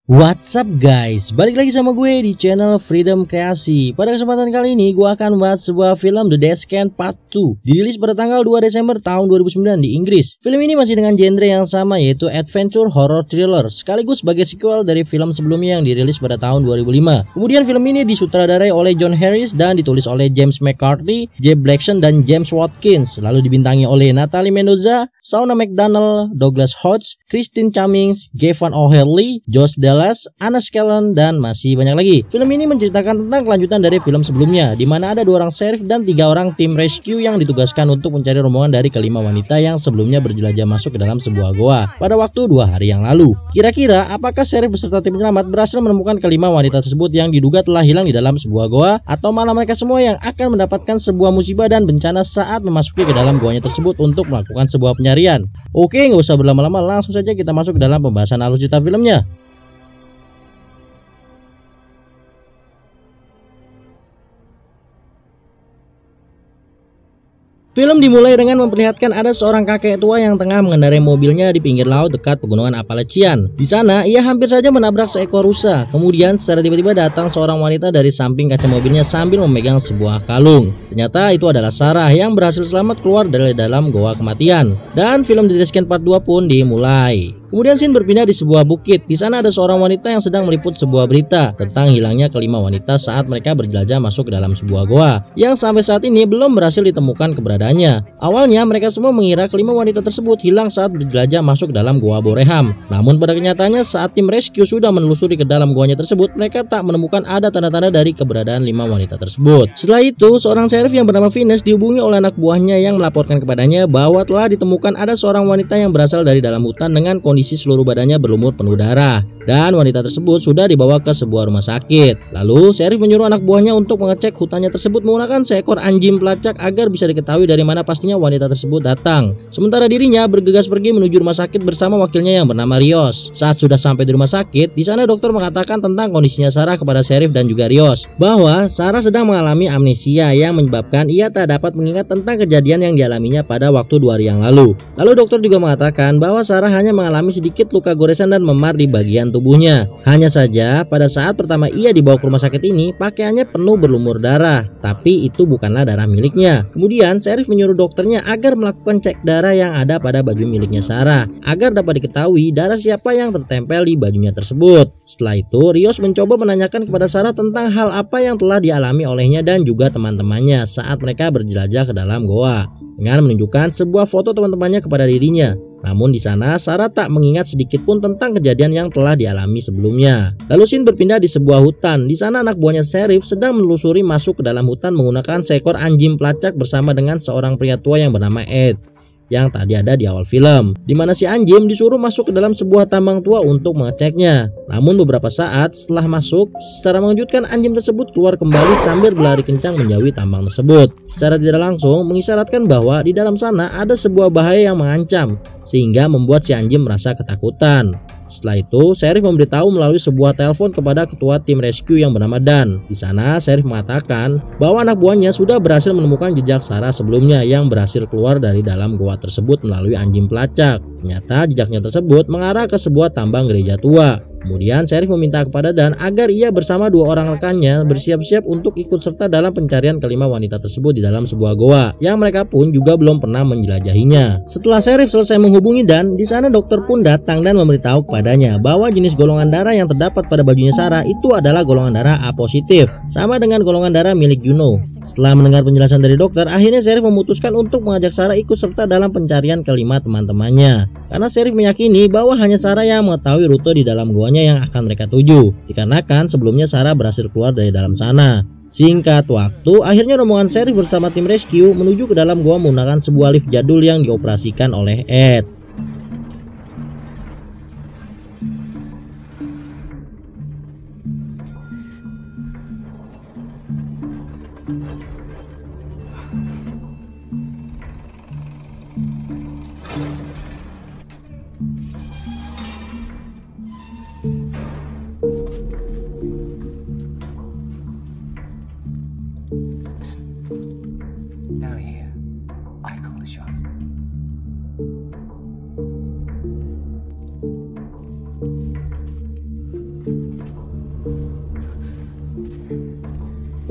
What's up guys, balik lagi sama gue di channel Freedom Kreasi. Pada kesempatan kali ini gue akan membahas sebuah film The Death Scan Part 2. Dirilis pada tanggal 2 Desember tahun 2009 di Inggris. Film ini masih dengan genre yang sama, yaitu adventure horror thriller, sekaligus sebagai sequel dari film sebelumnya yang dirilis pada tahun 2005. Kemudian film ini disutradarai oleh John Harris dan ditulis oleh James McCarthy, Jay Blackson, dan James Watkins. Lalu dibintangi oleh Natalie Mendoza, Shauna McDonnell, Douglas Hodge, Christine Cummings, Gavin O'Herlihy, Josh Dallas, Anna Scallon, dan masih banyak lagi. Film ini menceritakan tentang kelanjutan dari film sebelumnya, di mana ada 2 orang sheriff dan 3 orang tim rescue yang ditugaskan untuk mencari rombongan dari kelima wanita yang sebelumnya berjelajah masuk ke dalam sebuah goa pada waktu 2 hari yang lalu. Kira-kira apakah sheriff beserta tim penyelamat berhasil menemukan kelima wanita tersebut yang diduga telah hilang di dalam sebuah goa, atau malah mereka semua yang akan mendapatkan sebuah musibah dan bencana saat memasuki ke dalam goanya tersebut untuk melakukan sebuah pencarian? Oke, nggak usah berlama-lama, langsung saja kita masuk ke dalam pembahasan alur cerita filmnya. Film dimulai dengan memperlihatkan ada seorang kakek tua yang tengah mengendarai mobilnya di pinggir laut dekat pegunungan Appalachian. Di sana, ia hampir saja menabrak seekor rusa. Kemudian, secara tiba-tiba datang seorang wanita dari samping kaca mobilnya sambil memegang sebuah kalung. Ternyata itu adalah Sarah yang berhasil selamat keluar dari dalam goa kematian. Dan film The Death Scan Part 2 pun dimulai. Kemudian scene berpindah di sebuah bukit. Di sana ada seorang wanita yang sedang meliput sebuah berita tentang hilangnya kelima wanita saat mereka berjelajah masuk ke dalam sebuah goa yang sampai saat ini belum berhasil ditemukan keberadaannya. Awalnya mereka semua mengira kelima wanita tersebut hilang saat berjelajah masuk ke dalam goa Boreham. Namun pada kenyataannya saat tim rescue sudah menelusuri ke dalam goanya tersebut, mereka tak menemukan ada tanda-tanda dari keberadaan 5 wanita tersebut. Setelah itu, seorang sheriff yang bernama Venus dihubungi oleh anak buahnya yang melaporkan kepadanya bahwa telah ditemukan ada seorang wanita yang berasal dari dalam hutan dengan kondisi seluruh badannya berlumur penuh darah, dan wanita tersebut sudah dibawa ke sebuah rumah sakit. Lalu sheriff menyuruh anak buahnya untuk mengecek hutannya tersebut menggunakan seekor anjing pelacak agar bisa diketahui dari mana pastinya wanita tersebut datang. Sementara dirinya bergegas pergi menuju rumah sakit bersama wakilnya yang bernama Rios. Saat sudah sampai di rumah sakit, di sana dokter mengatakan tentang kondisinya Sarah kepada sheriff dan juga Rios, bahwa Sarah sedang mengalami amnesia yang menyebabkan ia tak dapat mengingat tentang kejadian yang dialaminya pada waktu 2 hari yang lalu. Lalu dokter juga mengatakan bahwa Sarah hanya mengalami sedikit luka goresan dan memar di bagian tubuhnya. Hanya saja pada saat pertama ia dibawa ke rumah sakit ini, pakaiannya penuh berlumur darah, tapi itu bukanlah darah miliknya. Kemudian sheriff menyuruh dokternya agar melakukan cek darah yang ada pada baju miliknya Sarah, agar dapat diketahui darah siapa yang tertempel di bajunya tersebut. Setelah itu, Rios mencoba menanyakan kepada Sarah tentang hal apa yang telah dialami olehnya dan juga teman-temannya saat mereka berjelajah ke dalam goa, dengan menunjukkan sebuah foto teman-temannya kepada dirinya. Namun di sana Sarah tak mengingat sedikit pun tentang kejadian yang telah dialami sebelumnya. Lalu scene berpindah di sebuah hutan. Di sana anak buahnya sheriff sedang menelusuri masuk ke dalam hutan menggunakan seekor anjing pelacak bersama dengan seorang pria tua yang bernama Ed, yang tadi ada di awal film, di mana si anjing disuruh masuk ke dalam sebuah tambang tua untuk mengeceknya. Namun beberapa saat setelah masuk, secara mengejutkan anjing tersebut keluar kembali sambil berlari kencang menjauhi tambang tersebut. Secara tidak langsung mengisyaratkan bahwa di dalam sana ada sebuah bahaya yang mengancam, sehingga membuat si anjing merasa ketakutan. Setelah itu, sheriff memberitahu melalui sebuah telepon kepada ketua tim rescue yang bernama Dan. Di sana, sheriff mengatakan bahwa anak buahnya sudah berhasil menemukan jejak Sarah sebelumnya yang berhasil keluar dari dalam goa tersebut melalui anjing pelacak. Ternyata jejaknya tersebut mengarah ke sebuah tambang gereja tua. Kemudian sheriff meminta kepada Dan agar ia bersama 2 orang rekannya bersiap-siap untuk ikut serta dalam pencarian kelima wanita tersebut di dalam sebuah goa yang mereka pun juga belum pernah menjelajahinya. Setelah sheriff selesai menghubungi Dan, di sana dokter pun datang dan memberitahu kepadanya bahwa jenis golongan darah yang terdapat pada bajunya Sarah itu adalah golongan darah A positif, sama dengan golongan darah milik Juno. Setelah mendengar penjelasan dari dokter, akhirnya sheriff memutuskan untuk mengajak Sarah ikut serta dalam pencarian kelima teman-temannya, karena sheriff meyakini bahwa hanya Sarah yang mengetahui rute di dalam goanya yang akan mereka tuju, dikarenakan sebelumnya Sarah berhasil keluar dari dalam sana. Singkat waktu, akhirnya rombongan sheriff bersama tim rescue menuju ke dalam goa menggunakan sebuah lift jadul yang dioperasikan oleh Ed. Now here, I call the shots.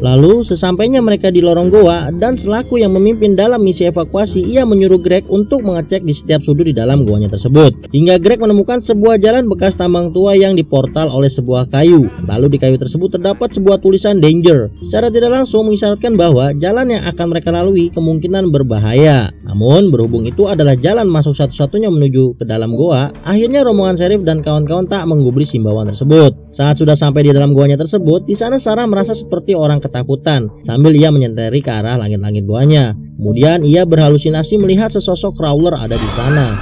Lalu sesampainya mereka di lorong goa dan selaku yang memimpin dalam misi evakuasi, ia menyuruh Greg untuk mengecek di setiap sudut di dalam goanya tersebut. Hingga Greg menemukan sebuah jalan bekas tambang tua yang diportal oleh sebuah kayu. Lalu di kayu tersebut terdapat sebuah tulisan danger. Secara tidak langsung mengisyaratkan bahwa jalan yang akan mereka lalui kemungkinan berbahaya. Namun berhubung itu adalah jalan masuk satu-satunya menuju ke dalam goa, akhirnya rombongan Sheriff dan kawan-kawan tak menggubris himbauan tersebut. Saat sudah sampai di dalam goanya tersebut, di sana Sarah merasa seperti orang ketakutan sambil ia menyenteri ke arah langit-langit goanya. Kemudian ia berhalusinasi melihat sesosok crawler ada di sana.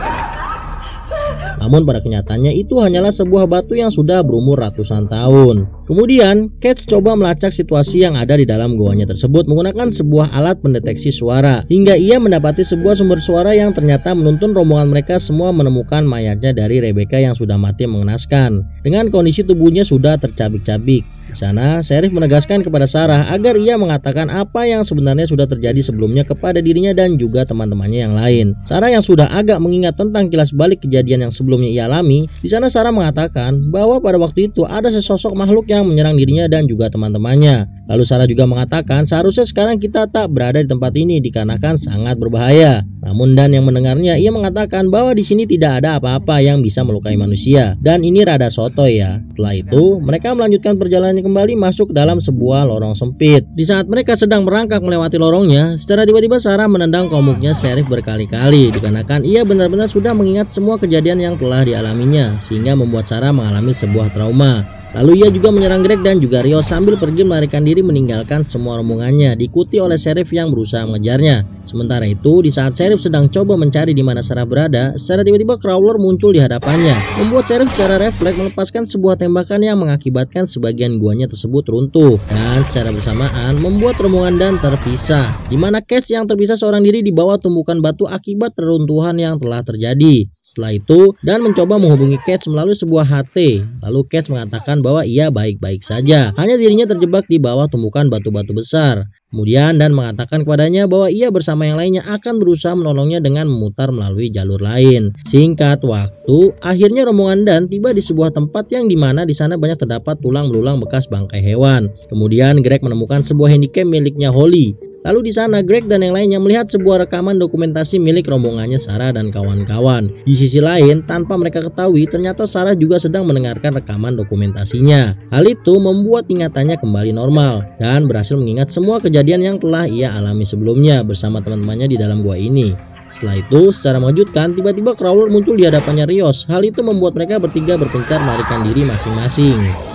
Namun pada kenyataannya itu hanyalah sebuah batu yang sudah berumur ratusan tahun. Kemudian Cage coba melacak situasi yang ada di dalam goanya tersebut menggunakan sebuah alat pendeteksi suara, hingga ia mendapati sebuah sumber suara yang ternyata menuntun rombongan mereka semua menemukan mayatnya dari Rebecca yang sudah mati mengenaskan dengan kondisi tubuhnya sudah tercabik-cabik. Di sana, Sheriff menegaskan kepada Sarah agar ia mengatakan apa yang sebenarnya sudah terjadi sebelumnya kepada dirinya dan juga teman-temannya yang lain. Sarah yang sudah agak mengingat tentang kilas balik kejadian yang sebelumnya ia alami, di sana Sarah mengatakan bahwa pada waktu itu ada sesosok makhluk yang menyerang dirinya dan juga teman-temannya. Lalu Sarah juga mengatakan seharusnya sekarang kita tak berada di tempat ini dikarenakan sangat berbahaya. Namun Dan yang mendengarnya, ia mengatakan bahwa di sini tidak ada apa-apa yang bisa melukai manusia dan ini rada sotoy ya. Setelah itu, mereka melanjutkan perjalanan kembali masuk dalam sebuah lorong sempit. Di saat mereka sedang merangkak melewati lorongnya, secara tiba-tiba Sarah menendang komuknya Sheriff berkali-kali dikarenakan ia benar-benar sudah mengingat semua kejadian yang telah dialaminya sehingga membuat Sarah mengalami sebuah trauma. Lalu ia juga menyerang Greg dan juga Rio sambil pergi melarikan diri meninggalkan semua rombongannya, diikuti oleh Sheriff yang berusaha mengejarnya. Sementara itu, di saat Sheriff sedang coba mencari di mana Sarah berada, secara tiba-tiba Crawler muncul di hadapannya, membuat Sheriff secara refleks melepaskan sebuah tembakan yang mengakibatkan sebagian guanya tersebut runtuh, dan secara bersamaan membuat rombongan Dan terpisah, di mana Cage yang terpisah seorang diri di bawah tumpukan batu akibat reruntuhan yang telah terjadi. Setelah itu, Dan mencoba menghubungi Cage melalui sebuah HT. Lalu Cage mengatakan bahwa ia baik-baik saja, hanya dirinya terjebak di bawah tumpukan batu-batu besar. Kemudian Dan mengatakan kepadanya bahwa ia bersama yang lainnya akan berusaha menolongnya dengan memutar melalui jalur lain. Singkat waktu, akhirnya rombongan Dan tiba di sebuah tempat yang dimana di sana banyak terdapat tulang belulang bekas bangkai hewan. Kemudian Greg menemukan sebuah handycam miliknya Holly. Lalu di sana Greg dan yang lainnya melihat sebuah rekaman dokumentasi milik rombongannya Sarah dan kawan-kawan. Di sisi lain, tanpa mereka ketahui, ternyata Sarah juga sedang mendengarkan rekaman dokumentasinya. Hal itu membuat ingatannya kembali normal dan berhasil mengingat semua kejadian yang telah ia alami sebelumnya bersama teman-temannya di dalam gua ini. Setelah itu, secara mengejutkan, tiba-tiba Crawler muncul di hadapannya Rios. Hal itu membuat mereka bertiga berpencar melarikan diri masing-masing.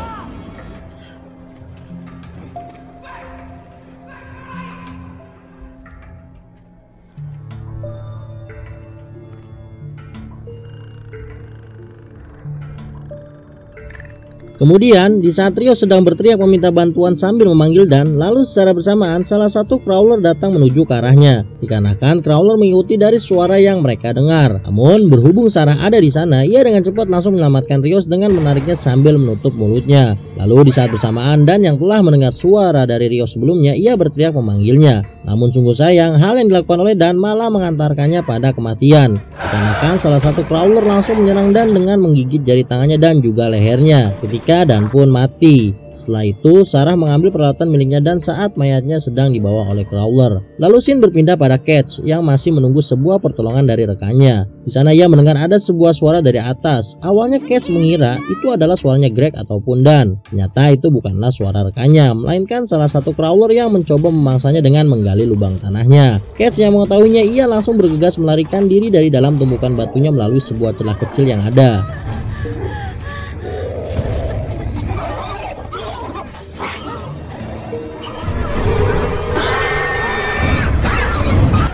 Kemudian, di saat Rio sedang berteriak meminta bantuan sambil memanggil Dan, lalu secara bersamaan salah satu Crawler datang menuju ke arahnya. Dikarenakan Crawler mengikuti dari suara yang mereka dengar. Namun, berhubung Sarah ada di sana, ia dengan cepat langsung menyelamatkan Rios dengan menariknya sambil menutup mulutnya. Lalu di saat bersamaan Dan yang telah mendengar suara dari Rios sebelumnya, ia berteriak memanggilnya. Namun sungguh sayang, hal yang dilakukan oleh Dan malah mengantarkannya pada kematian. Dikarenakan salah satu Crawler langsung menyerang Dan dengan menggigit jari tangannya dan juga lehernya. Ketika Dan pun mati. Setelah itu, Sarah mengambil peralatan miliknya Dan saat mayatnya sedang dibawa oleh Crawler. Lalu scene berpindah pada Cage yang masih menunggu sebuah pertolongan dari rekannya. Di sana ia mendengar ada sebuah suara dari atas. Awalnya Cage mengira itu adalah suaranya Greg ataupun Dan. Ternyata itu bukanlah suara rekannya, melainkan salah satu Crawler yang mencoba memangsanya dengan menggali lubang tanahnya. Cage yang mengetahuinya, ia langsung bergegas melarikan diri dari dalam tumpukan batunya melalui sebuah celah kecil yang ada.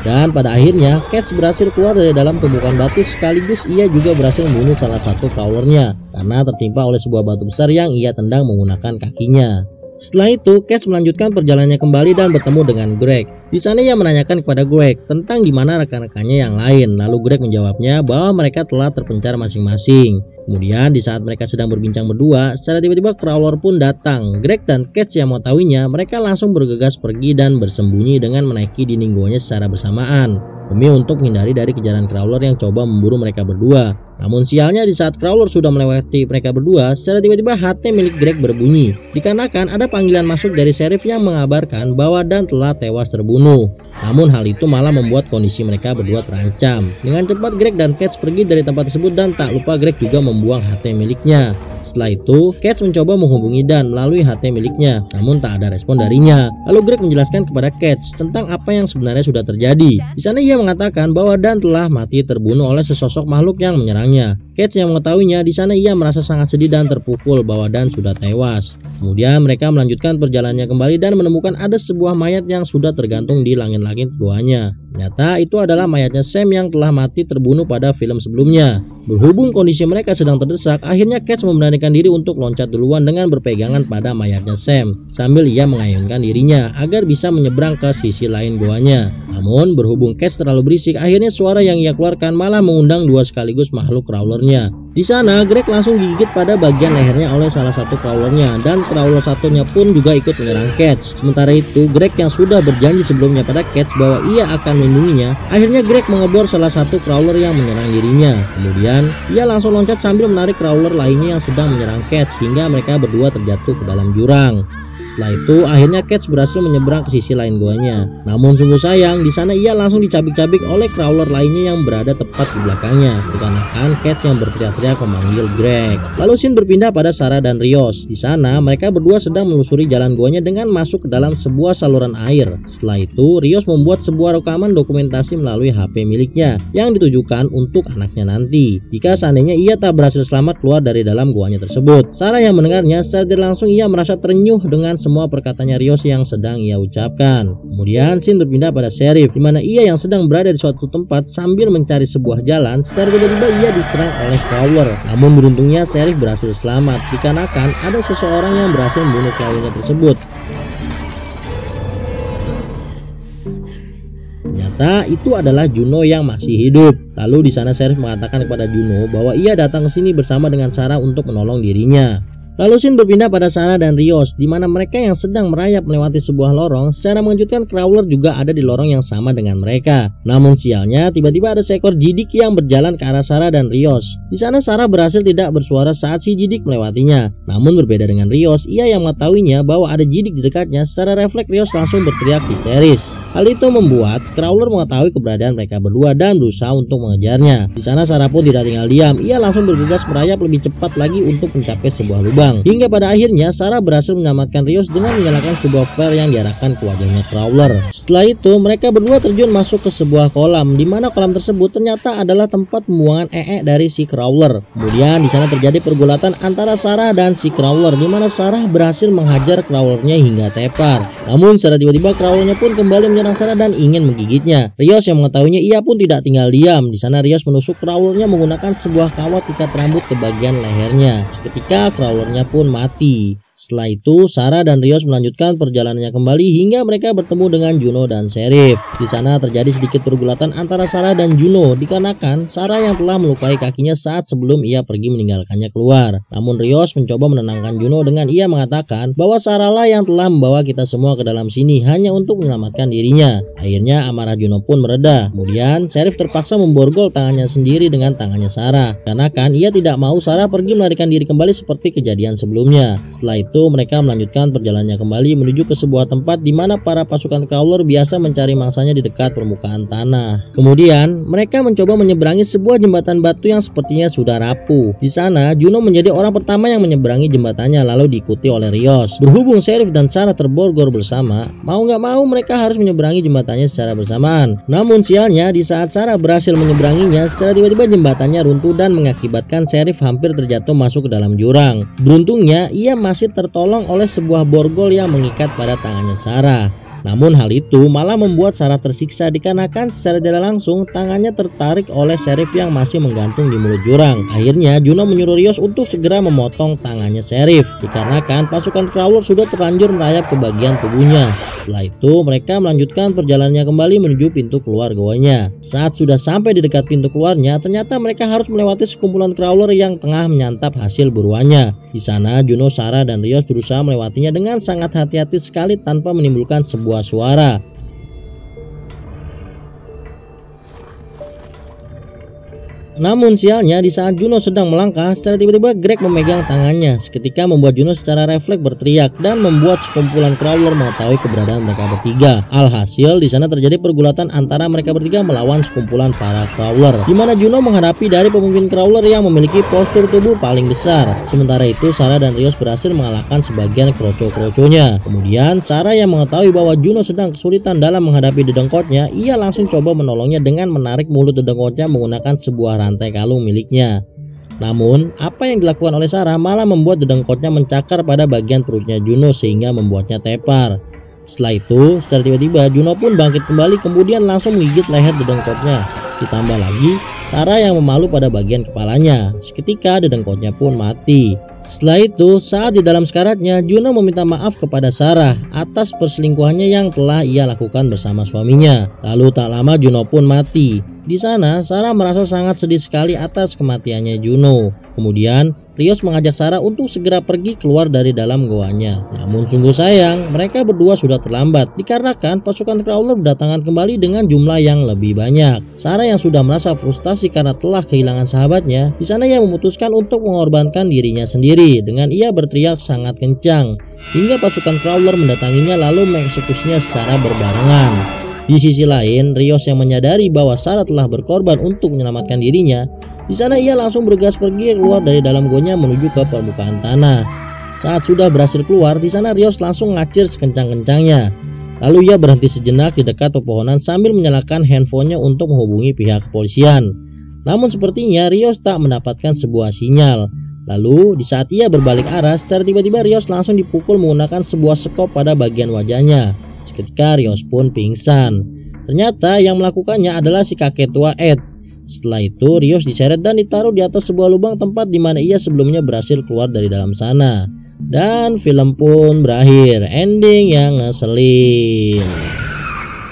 Dan pada akhirnya, Cage berhasil keluar dari dalam tumpukan batu sekaligus ia juga berhasil membunuh salah satu Crawlernya karena tertimpa oleh sebuah batu besar yang ia tendang menggunakan kakinya. Setelah itu, Cage melanjutkan perjalanannya kembali dan bertemu dengan Greg. Di sana ia menanyakan kepada Greg tentang di mana rekan-rekannya yang lain. Lalu Greg menjawabnya bahwa mereka telah terpencar masing-masing. Kemudian di saat mereka sedang berbincang berdua, secara tiba-tiba Crawler pun datang. Greg dan Catch yang mengetahuinya, mereka langsung bergegas pergi dan bersembunyi dengan menaiki dinding goanya secara bersamaan, demi untuk menghindari dari kejaran Crawler yang coba memburu mereka berdua. Namun sialnya di saat Crawler sudah melewati mereka berdua, secara tiba-tiba HP milik Greg berbunyi. Dikarenakan ada panggilan masuk dari sheriff yang mengabarkan bahwa Dan telah tewas terbunuh. Namun hal itu malah membuat kondisi mereka berdua terancam. Dengan cepat Greg dan Catch pergi dari tempat tersebut dan tak lupa Greg juga membuang HP miliknya. Setelah itu, Catch mencoba menghubungi Dan melalui HP miliknya, namun tak ada respon darinya. Lalu Greg menjelaskan kepada Catch tentang apa yang sebenarnya sudah terjadi. Di sana ia mengatakan bahwa Dan telah mati terbunuh oleh sesosok makhluk yang menyerangnya. Catch yang mengetahuinya, di sana ia merasa sangat sedih dan terpukul bahwa Dan sudah tewas. Kemudian mereka melanjutkan perjalanannya kembali dan menemukan ada sebuah mayat yang sudah tergantung di langit-langit keduanya. Ternyata itu adalah mayatnya Sam yang telah mati terbunuh pada film sebelumnya. Berhubung kondisi mereka sedang terdesak, akhirnya Catch memberanikan diri untuk loncat duluan dengan berpegangan pada mayatnya Sam, sambil ia mengayunkan dirinya agar bisa menyeberang ke sisi lain goanya. Namun berhubung Catch terlalu berisik, akhirnya suara yang ia keluarkan malah mengundang dua sekaligus makhluk crawlernya. Di sana Greg langsung digigit pada bagian lehernya oleh salah satu crawlernya, dan crawler satunya pun juga ikut menyerang Catch. Sementara itu Greg yang sudah berjanji sebelumnya pada Catch bahwa ia akan melindunginya, akhirnya Greg mengebor salah satu crawler yang menyerang dirinya. Kemudian ia langsung loncat sambil menarik crawler lainnya yang sedang menyerang Catch hingga mereka berdua terjatuh ke dalam jurang. Setelah itu akhirnya Catch berhasil menyeberang ke sisi lain goanya. Namun sungguh sayang, di sana ia langsung dicabik-cabik oleh crawler lainnya yang berada tepat di belakangnya, dikarenakan Catch yang berteriak-teriak memanggil Greg. Lalu scene berpindah pada Sarah dan Rios. Di sana mereka berdua sedang menelusuri jalan goanya dengan masuk ke dalam sebuah saluran air. Setelah itu Rios membuat sebuah rekaman dokumentasi melalui HP miliknya yang ditujukan untuk anaknya nanti jika seandainya ia tak berhasil selamat keluar dari dalam goanya tersebut. Sarah yang mendengarnya, secara tidak langsung ia merasa terenyuh dengan semua perkataannya Rios yang sedang ia ucapkan. Kemudian scene berpindah pada sheriff, di mana ia yang sedang berada di suatu tempat sambil mencari sebuah jalan. Secara tiba-tiba ia diserang oleh crawler. Namun beruntungnya sheriff berhasil selamat dikarenakan ada seseorang yang berhasil membunuh crawlernya tersebut. Ternyata itu adalah Juno yang masih hidup. Lalu di sana sheriff mengatakan kepada Juno bahwa ia datang ke sini bersama dengan Sarah untuk menolong dirinya. Lalu scene berpindah pada Sarah dan Rios, di mana mereka yang sedang merayap melewati sebuah lorong. Secara mengejutkan crawler juga ada di lorong yang sama dengan mereka. Namun sialnya tiba-tiba ada seekor jidik yang berjalan ke arah Sarah dan Rios. Di sana Sarah berhasil tidak bersuara saat si jidik melewatinya. Namun berbeda dengan Rios, ia yang mengetahuinya bahwa ada jidik di dekatnya. Secara refleks Rios langsung berteriak histeris. Hal itu membuat crawler mengetahui keberadaan mereka berdua dan berusaha untuk mengejarnya. Di sana Sarah pun tidak tinggal diam, ia langsung bergegas merayap lebih cepat lagi untuk mencapai sebuah lubang. Hingga pada akhirnya Sarah berhasil menyelamatkan Rios dengan menyalakan sebuah flare yang diarahkan ke wajahnya crawler. Setelah itu mereka berdua terjun masuk ke sebuah kolam, di mana kolam tersebut ternyata adalah tempat pembuangan dari si crawler. Kemudian di sana terjadi pergulatan antara Sarah dan si crawler, di mana Sarah berhasil menghajar crawlernya hingga tepar. Namun secara tiba-tiba crawlernya pun kembali menyerang Sarah dan ingin menggigitnya. Rios yang mengetahuinya ia pun tidak tinggal diam. Di sana Rios menusuk crawlernya menggunakan sebuah kawat ikat rambut ke bagian lehernya. Seketika crawlernya pun mati. Setelah itu Sarah dan Rios melanjutkan perjalanannya kembali hingga mereka bertemu dengan Juno dan sheriff. Di sana terjadi sedikit pergulatan antara Sarah dan Juno dikarenakan Sarah yang telah melukai kakinya saat sebelum ia pergi meninggalkannya keluar. Namun Rios mencoba menenangkan Juno dengan ia mengatakan bahwa Sarah lah yang telah membawa kita semua ke dalam sini hanya untuk menyelamatkan dirinya. Akhirnya amarah Juno pun mereda. Kemudian sheriff terpaksa memborgol tangannya sendiri dengan tangannya Sarah, karena kan ia tidak mau Sarah pergi melarikan diri kembali seperti kejadian sebelumnya. Setelah itu mereka melanjutkan perjalanannya kembali menuju ke sebuah tempat di mana para pasukan crawler biasa mencari mangsanya di dekat permukaan tanah. Kemudian mereka mencoba menyeberangi sebuah jembatan batu yang sepertinya sudah rapuh. Di sana Juno menjadi orang pertama yang menyeberangi jembatannya, lalu diikuti oleh Rios. Berhubung sheriff dan Sarah terborgol bersama, mau nggak mau mereka harus menyeberangi jembatannya secara bersamaan. Namun sialnya di saat Sarah berhasil menyeberanginya, secara tiba-tiba jembatannya runtuh dan mengakibatkan sheriff hampir terjatuh masuk ke dalam jurang. Beruntungnya ia masih tertolong oleh sebuah borgol yang mengikat pada tangannya Sarah. Namun hal itu malah membuat Sarah tersiksa dikarenakan secara tidak langsung tangannya tertarik oleh Sheriff yang masih menggantung di mulut jurang. Akhirnya Juno menyuruh Rios untuk segera memotong tangannya Sheriff dikarenakan pasukan Crawler sudah terlanjur merayap ke bagian tubuhnya. Setelah itu mereka melanjutkan perjalanannya kembali menuju pintu keluar goanya. Saat sudah sampai di dekat pintu keluarnya, ternyata mereka harus melewati sekumpulan Crawler yang tengah menyantap hasil buruannya. Di sana Juno, Sarah, dan Rios berusaha melewatinya dengan sangat hati-hati sekali tanpa menimbulkan sebuah suara. Namun sialnya di saat Juno sedang melangkah, secara tiba-tiba Greg memegang tangannya. Seketika membuat Juno secara refleks berteriak dan membuat sekumpulan Crawler mengetahui keberadaan mereka bertiga. Alhasil di sana terjadi pergulatan antara mereka bertiga melawan sekumpulan para Crawler, di mana Juno menghadapi dari pemimpin Crawler yang memiliki postur tubuh paling besar. Sementara itu Sarah dan Rios berhasil mengalahkan sebagian kroco-kroconya. Kemudian Sarah yang mengetahui bahwa Juno sedang kesulitan dalam menghadapi dedengkotnya, ia langsung coba menolongnya dengan menarik mulut dedengkotnya menggunakan sebuah rantai kalung miliknya. Namun, apa yang dilakukan oleh Sarah malah membuat dedengkotnya mencakar pada bagian perutnya Juno sehingga membuatnya tepar. Setelah itu, secara tiba-tiba Juno pun bangkit kembali kemudian langsung menggigit leher dedengkotnya. Ditambah lagi, Sarah yang memalu pada bagian kepalanya. Seketika dedengkotnya pun mati. Setelah itu, saat di dalam sekaratnya, Juno meminta maaf kepada Sarah atas perselingkuhannya yang telah ia lakukan bersama suaminya. Lalu tak lama Juno pun mati. Di sana, Sarah merasa sangat sedih sekali atas kematiannya Juno. Kemudian, Rios mengajak Sarah untuk segera pergi keluar dari dalam goanya. Namun sungguh sayang, mereka berdua sudah terlambat dikarenakan pasukan Crawler berdatangan kembali dengan jumlah yang lebih banyak. Sarah yang sudah merasa frustasi karena telah kehilangan sahabatnya, di sana ia memutuskan untuk mengorbankan dirinya sendiri dengan ia berteriak sangat kencang hingga pasukan Crawler mendatanginya lalu mengeksekusinya secara berbarengan. Di sisi lain, Rios yang menyadari bahwa Sarah telah berkorban untuk menyelamatkan dirinya, di sana ia langsung bergegas pergi keluar dari dalam gonya menuju ke permukaan tanah. Saat sudah berhasil keluar, di sana Rios langsung ngacir sekencang-kencangnya. Lalu ia berhenti sejenak di dekat pepohonan sambil menyalakan handphonenya untuk menghubungi pihak kepolisian. Namun sepertinya Rios tak mendapatkan sebuah sinyal. Lalu di saat ia berbalik arah, secara tiba-tiba Rios langsung dipukul menggunakan sebuah sekop pada bagian wajahnya. Seketika Rios pun pingsan. Ternyata yang melakukannya adalah si kakek tua Ed. Setelah itu Rios diseret dan ditaruh di atas sebuah lubang tempat di mana ia sebelumnya berhasil keluar dari dalam sana. Dan film pun berakhir, ending yang ngeselin.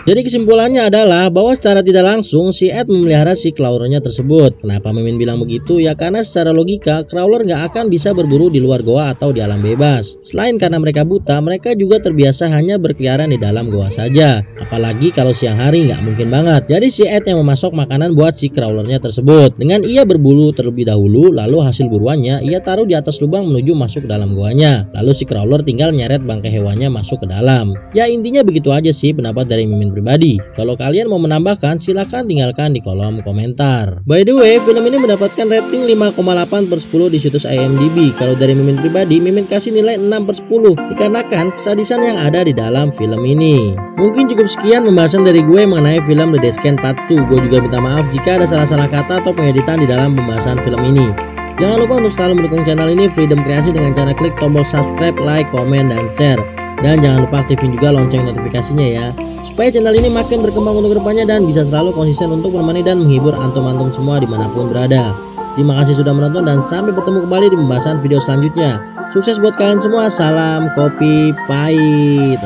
Jadi kesimpulannya adalah bahwa secara tidak langsung si Ed memelihara si Crawlernya tersebut. Kenapa Mimin bilang begitu? Ya karena secara logika Crawler nggak akan bisa berburu di luar goa atau di alam bebas. Selain karena mereka buta, mereka juga terbiasa hanya berkeliaran di dalam goa saja. Apalagi kalau siang hari nggak mungkin banget. Jadi si Ed yang memasok makanan buat si Crawlernya tersebut. Dengan ia berburu terlebih dahulu, lalu hasil buruannya ia taruh di atas lubang menuju masuk ke dalam goanya. Lalu si Crawler tinggal nyeret bangkai hewannya masuk ke dalam. Ya intinya begitu aja sih pendapat dari Mimin pribadi. Kalau kalian mau menambahkan, silahkan tinggalkan di kolom komentar. By the way, film ini mendapatkan rating 5,8/10 di situs IMDb. Kalau dari Mimin pribadi, Mimin kasih nilai 6/10 dikarenakan kesadisan yang ada di dalam film ini. Mungkin cukup sekian pembahasan dari gue mengenai film The Death Scan Part 2. Gue juga minta maaf jika ada salah-salah kata atau pengeditan di dalam pembahasan film ini. Jangan lupa untuk selalu mendukung channel ini Freedom Kreasi dengan cara klik tombol subscribe, like, komen, dan share. Dan jangan lupa aktifin juga lonceng notifikasinya ya, supaya channel ini makin berkembang untuk kedepannya dan bisa selalu konsisten untuk menemani dan menghibur antum-antum semua dimanapun berada. Terima kasih sudah menonton dan sampai bertemu kembali di pembahasan video selanjutnya. Sukses buat kalian semua, salam kopi pahit.